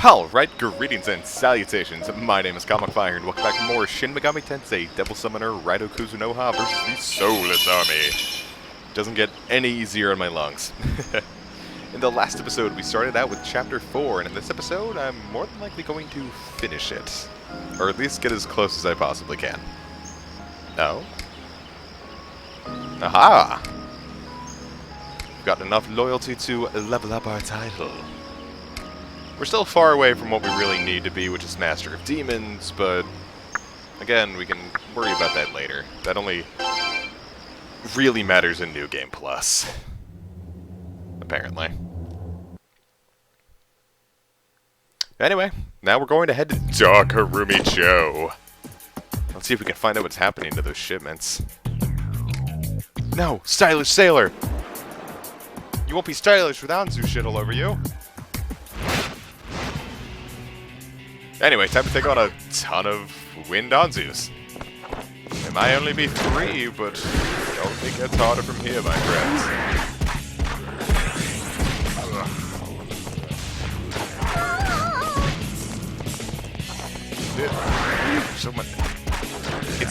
Alright, greetings and salutations. My name is Comic Fire, and welcome back to more Shin Megami Tensei Devil Summoner Raidou Kuzunoha versus the Soulless army. Doesn't get any easier on my lungs. In the last episode, we started out with Chapter 4, and in this episode, I'm more than likely going to finish it. Or at least get as close as I possibly can. No? Aha! We've got enough loyalty to level up our title. We're still far away from what we really need to be, which is Master of Demons, but again, we can worry about that later. That only really matters in New Game Plus. Apparently. Anyway, now we're going to head to Harumi-cho. Let's see if we can find out what's happening to those shipments. No! Stylish Sailor! You won't be stylish with Anzu shit all over you. Anyway, time to take on a ton of Wind Anzus. It might only be 3, but it only gets harder from here, my friends. So much.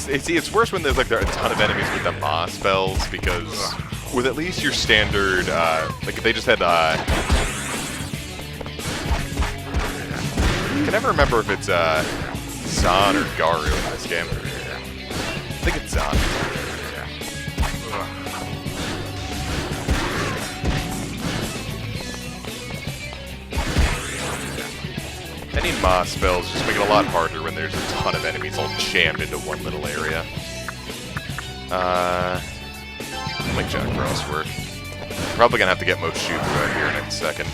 It's worse when there's like there are a ton of enemies with the Ma spells, because with at least your standard, like if they just had I can never remember if it's Zan or Garu in this game. I think it's Zan. Any Ma spells just make it a lot harder when there's a ton of enemies all jammed into one little area. I'll make Jack Frost work. Probably gonna have to get Moshufu out here in a second.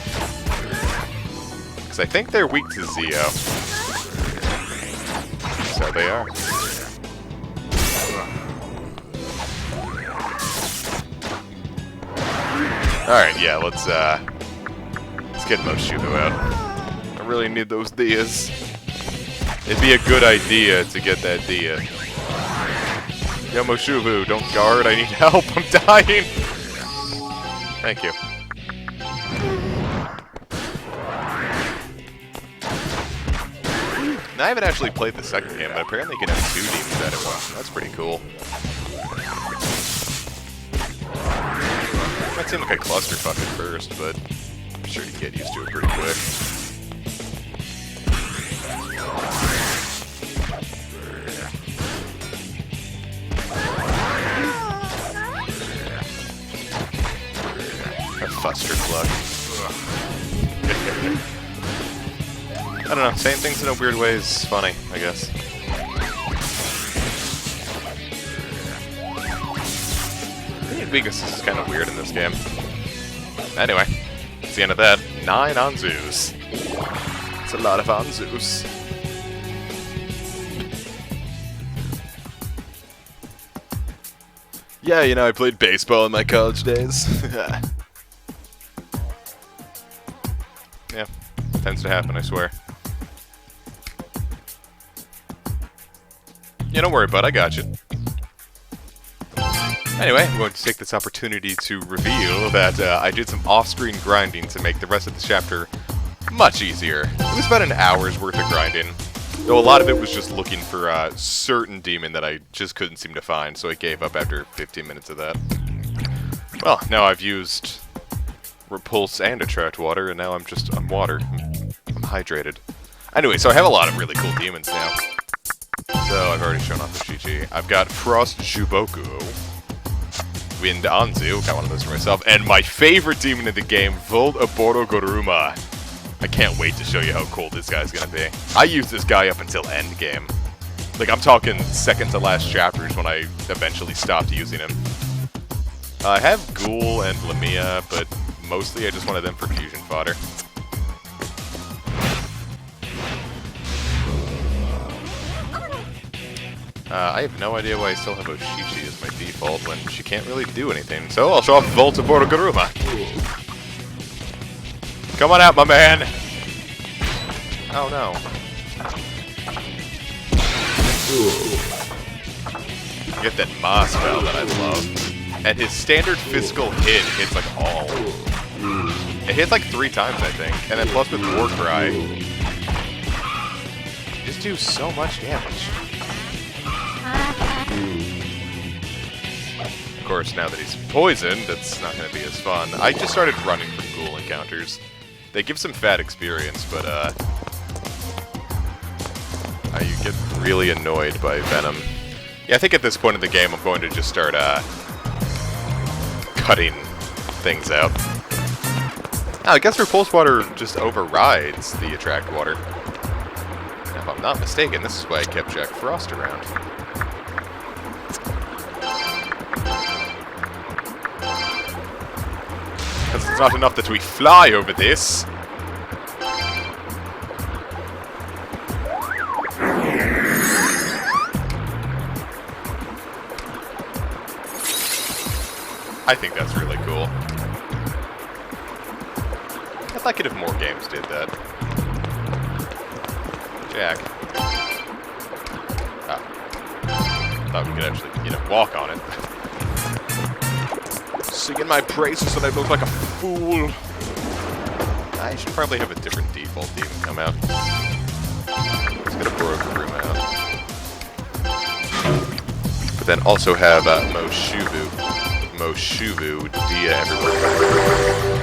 I think they're weak to Zio. So they are. Alright, yeah, let's get Moshufu out. I really need those Dias. It'd be a good idea to get that Dia. Yo, Moshufu, don't guard, I need help, I'm dying! Thank you. Now, I haven't actually played the second game, but apparently you can have 2 demons at it once. That's pretty cool. Might seem like a clusterfuck at first, but I'm sure you get used to it pretty quick. A Fusterfluck. I don't know, saying things in a weird way is funny, I guess. Weaknesses is kind of weird in this game. Anyway, it's the end of that. 9 Anzus. It's a lot of Anzus. Yeah, you know, I played baseball in my college days. Yeah, tends to happen, I swear. Yeah, don't worry, bud, I got you. Anyway, I'm going to take this opportunity to reveal that I did some off-screen grinding to make the rest of the chapter much easier. It was about an hour's worth of grinding, though a lot of it was just looking for a certain demon that I just couldn't seem to find, so I gave up after 15 minutes of that. Well, now I've used Repulse and Attract Water, and now I'm just on water. I'm hydrated. Anyway, so I have a lot of really cool demons now. So, I've already shown off the Shichi. I've got Frost Juboku, Wind Anzu, got one of those for myself, and my favorite demon in the game, Oboroguruma. I can't wait to show you how cool this guy's gonna be. I used this guy up until endgame. Like, I'm talking second to last chapters when I eventually stopped using him. I have Ghoul and Lamia, but mostly I just wanted them for fusion fodder. I have no idea why I still have Oshichi as my default when she can't really do anything, so I'll show off Volt of Oboroguruma. Come on out, my man! Oh no. Get that Ma spell that I love. And his standard physical hit hits like all. It hits like 3 times, I think. And then plus with Warcry, do so much damage. Of course, now that he's poisoned, it's not going to be as fun. I just started running from ghoul encounters. They give some fat experience, but you get really annoyed by Venom. Yeah, I think at this point in the game, I'm going to just start cutting things out. I guess Repulse Water just overrides the Attract Water. Now, if I'm not mistaken, this is why I kept Jack Frost around. Because it's not enough that we fly over this. I think that's really cool. I'd like it if more games did that. Jack. Oh. Thought we could actually, walk on it. Singing my praises so that I look like a fool. I should probably have a different default demon come out. Let's get Oboroguruma out. But then also have Moshuvu Dia everywhere.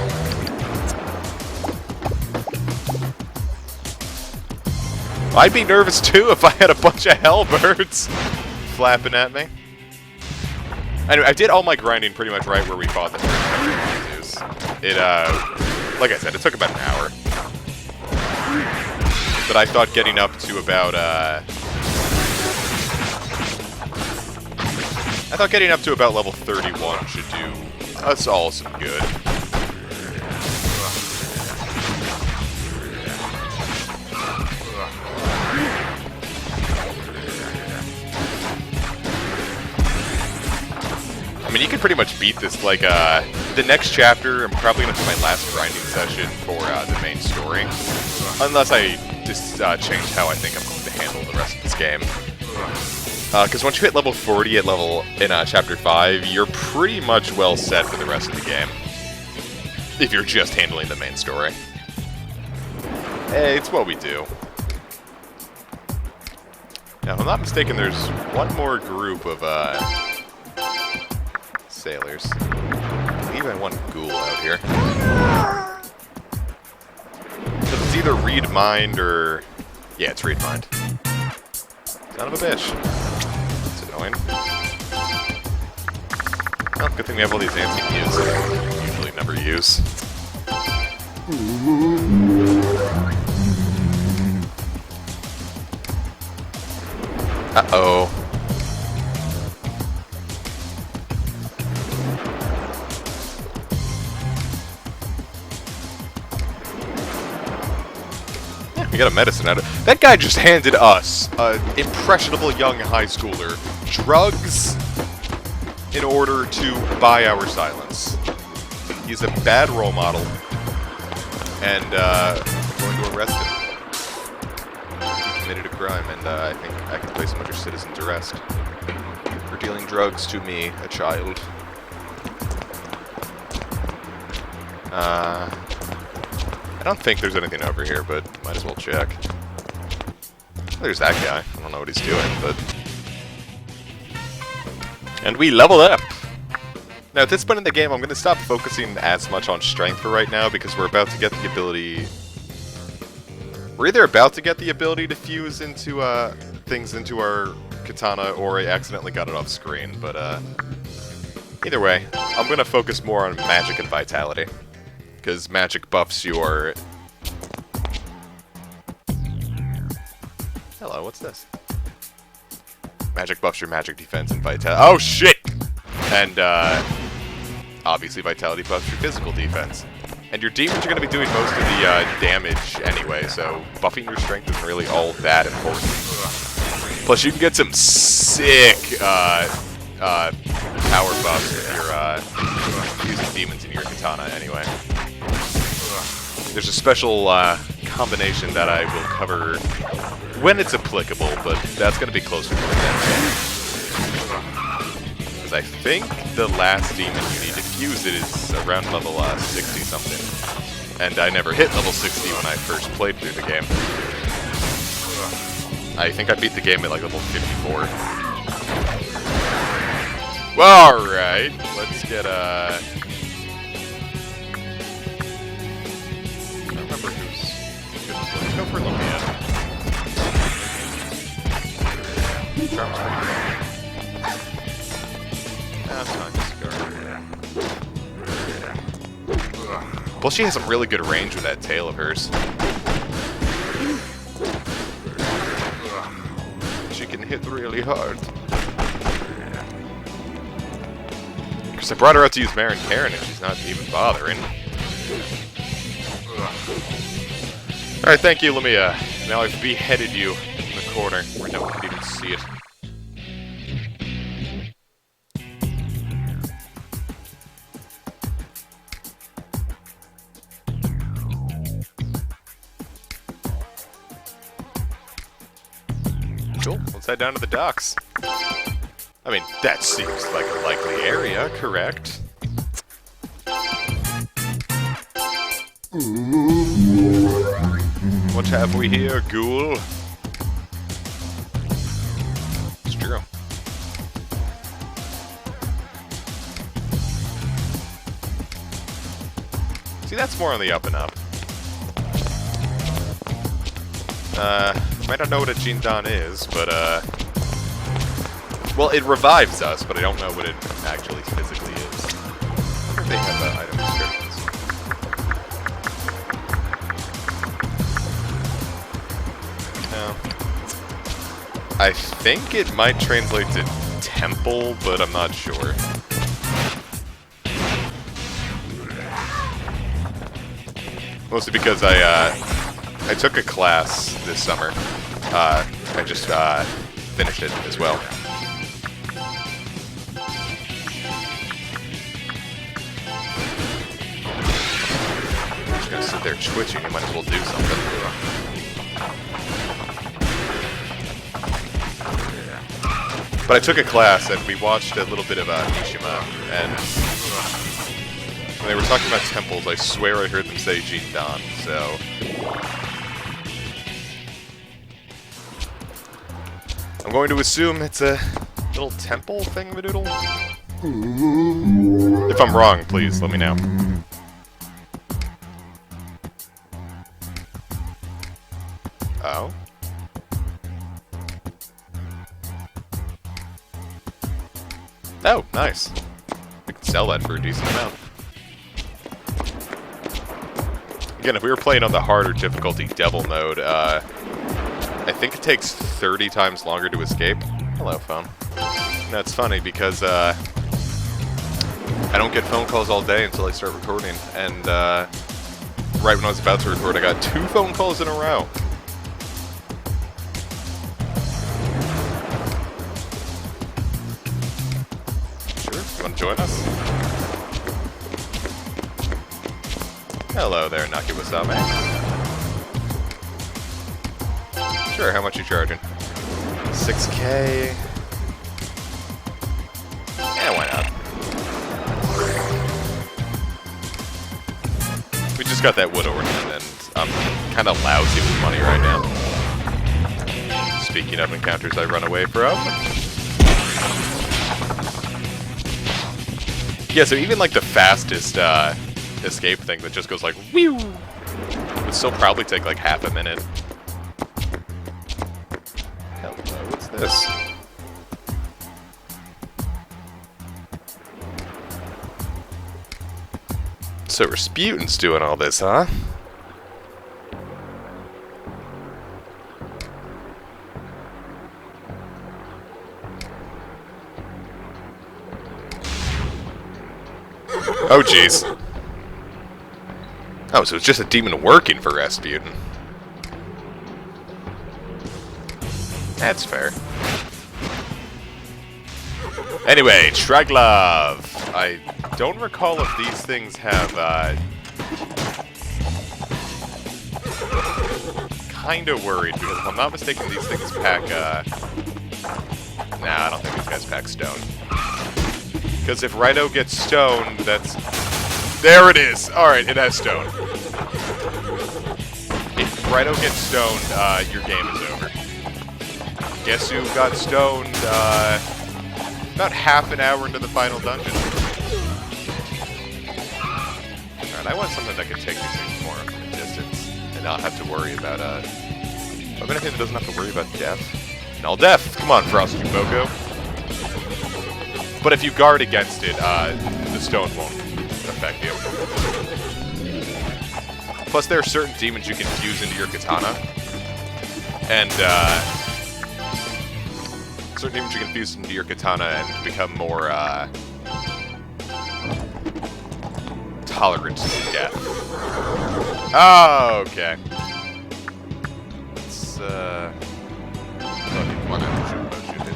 I'd be nervous too if I had a bunch of Hellbirds flapping at me. Anyway, I did all my grinding pretty much right where we fought the first couple. It, like I said, it took about an hour. But I thought getting up to about, level 31 should do us all some good. I mean, you can pretty much beat this, like, the next chapter, I'm probably going to do my last grinding session for the main story. Unless I just change how I think I'm going to handle the rest of this game. Because once you hit level 40 in Chapter 5, you're pretty much well set for the rest of the game. If you're just handling the main story. Hey, it's what we do. Now, if I'm not mistaken, there's one more group of, sailors. I believe I want Ghoul out here. So it's either Read Mind or... Yeah, it's Read Mind. Son of a bitch. That's annoying. Well, good thing we have all these anti-mutes that I usually never use. Uh-oh. We got a medicine out of it. That guy just handed us, an impressionable young high schooler, drugs in order to buy our silence. He's a bad role model, and we're going to arrest him. He committed a crime, and I think I can place him under citizen's arrest for dealing drugs to me, a child. I don't think there's anything over here, but might as well check. There's that guy. I don't know what he's doing, but... And we leveled up! Now, at this point in the game, I'm going to stop focusing as much on strength for right now, because we're about to get the ability... We're either about to get the ability to fuse into, things into our katana, or I accidentally got it off screen, but, either way, I'm going to focus more on magic and vitality. Because magic buffs your... Hello, what's this? Magic buffs your magic defense and vitality. Oh, shit! And, obviously vitality buffs your physical defense. And your demons are going to be doing most of the, damage anyway, so buffing your strength isn't really all that important. Plus, you can get some sick, power buffs if you're, using demons in your katana anyway. There's a special combination that I will cover when it's applicable, but that's going to be closer to the end. Because I think the last demon you need to fuse it is around level 60-something. And I never hit level 60 when I first played through the game. I think I beat the game at like level 54. Well, alright, let's get I don't remember who's good. Let's go for Lumia. Charm's pretty good. Nah, it's not just Scar. Well, she has some really good range with that tail of hers. She can hit really hard. Because I brought her out to use Marin Karen and she's not even bothering. Alright, thank you, Lumia. Now I've beheaded you in the corner where no one can even see it. Cool, let's head down to the docks. I mean, that seems like a likely area, correct? What have we here, ghoul? It's true. See, that's more on the up and up. Might not know what a Jindan is, but, well, it revives us, but I don't know what it actually physically is. I wonder if they have item descriptions. No. I think it might translate to temple, but I'm not sure. Mostly because I took a class this summer. I just finished it as well. I'm just gonna sit there twitching. You might as well do something. But I took a class and we watched a little bit of Mishima, and when they were talking about temples, I swear I heard them say Jindan, so... I'm going to assume it's a little temple thingamadoodle? If I'm wrong, please let me know. Oh? Oh, nice. We can sell that for a decent amount. Again, if we were playing on the harder difficulty devil mode, I think it takes 30 times longer to escape. Hello, phone. No, it's funny because I don't get phone calls all day until I start recording, and right when I was about to record, I got 2 phone calls in a row. Sure, you want to join us? Hello there, Nakiwasame. Sure, how much you charging? 6K. Yeah, why not? We just got that wood ornament, and I'm kind of lousy with money right now. Speaking of encounters I run away from. Yeah, so even like the fastest escape thing that just goes like, whew, would still probably take like half a minute. What's this? So Rasputin's doing all this, huh? Oh, jeez. Oh, so it's just a demon working for Rasputin. That's fair. Anyway, Shraglov. I don't recall if these things have, kinda worried, because if I'm not mistaken, these things pack, nah, I don't think these guys pack stone. Because if Raidou gets stoned, that's... There it is! Alright, it has stone. If Raidou gets stoned, your game is over. Guess who got stoned about half an hour into the final dungeon. Alright, I want something that can take these things more from a distance and not have to worry about, anything that doesn't have to worry about death. Null death! Come on, Frosty Boko. But if you guard against it, the stone won't affect you. Plus, there are certain demons you can fuse into your katana. And, certain demons you can fuse into your katana and become more, tolerant to death. Oh, okay. Let's, okay, come on, shoot it.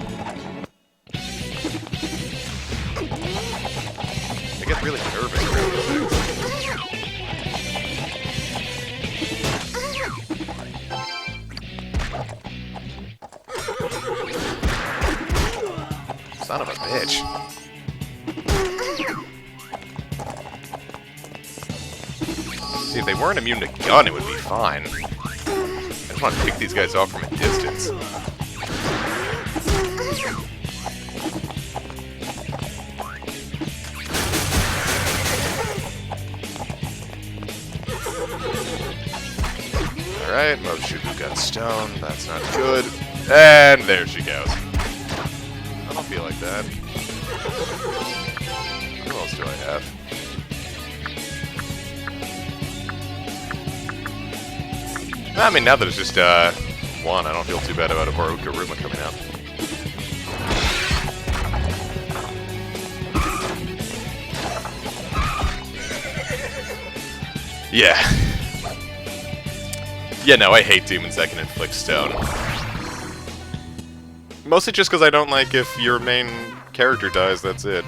I get really nervous around these things. Son of a bitch. See, if they weren't immune to gun, it would be fine. I just want to pick these guys off from a distance. Alright, Moshuku got stoned. That's not good. And there she goes. I don't feel like that. What else do I have? I mean, now that it's just one, I don't feel too bad about Oboroguruma coming out. Yeah. Yeah, no, I hate demons that can inflict stone. Mostly just because I don't like if your main character dies, that's it.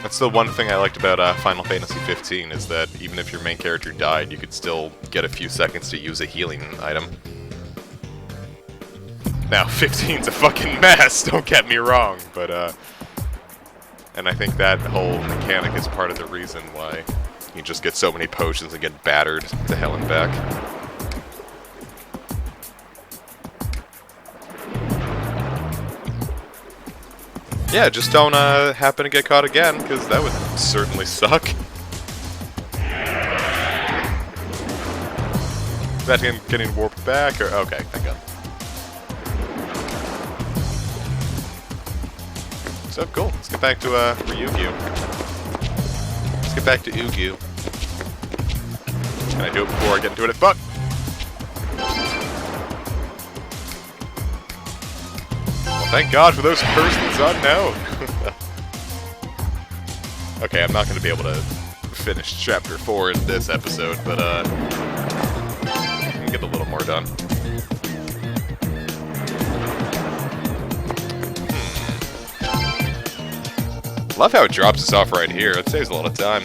That's the one thing I liked about Final Fantasy 15, is that even if your main character died, you could still get a few seconds to use a healing item. Now, 15's a fucking mess, don't get me wrong, but and I think that whole mechanic is part of the reason why you just get so many potions and get battered to hell and back. Yeah, just don't happen to get caught again, because that would certainly suck. Is that him getting warped back, or... Okay, thank God. So, cool. Let's get back to Ryugyu. Let's get back to Ugu. Can I do it before I get into it? Fuck! Well, thank God for those persons unknown! Okay, I'm not going to be able to finish Chapter 4 in this episode, but I can get a little more done. Love how it drops us off right here. It saves a lot of time.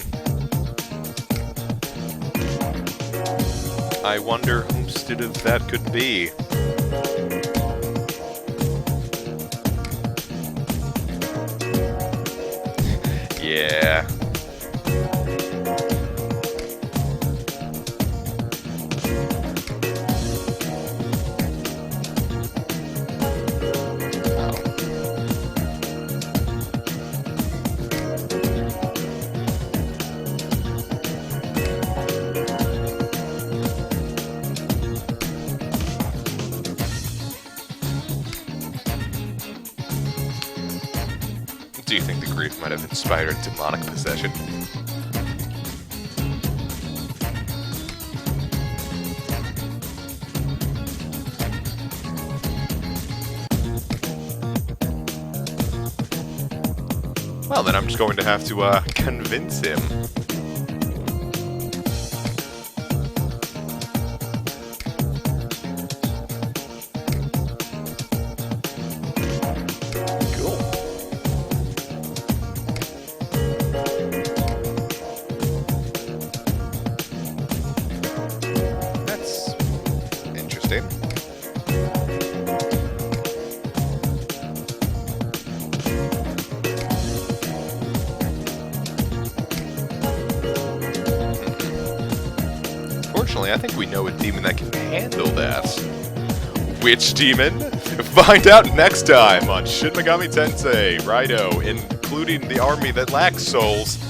I wonder whomstead of that could be. Yeah. Do you think the grief might have inspired demonic possession? Well, then I'm just going to have to convince him. Fortunately, I think we know a demon that can handle that. Witch Demon? Find out next time on Shin Megami Tensei Raidou, including the army that lacks souls.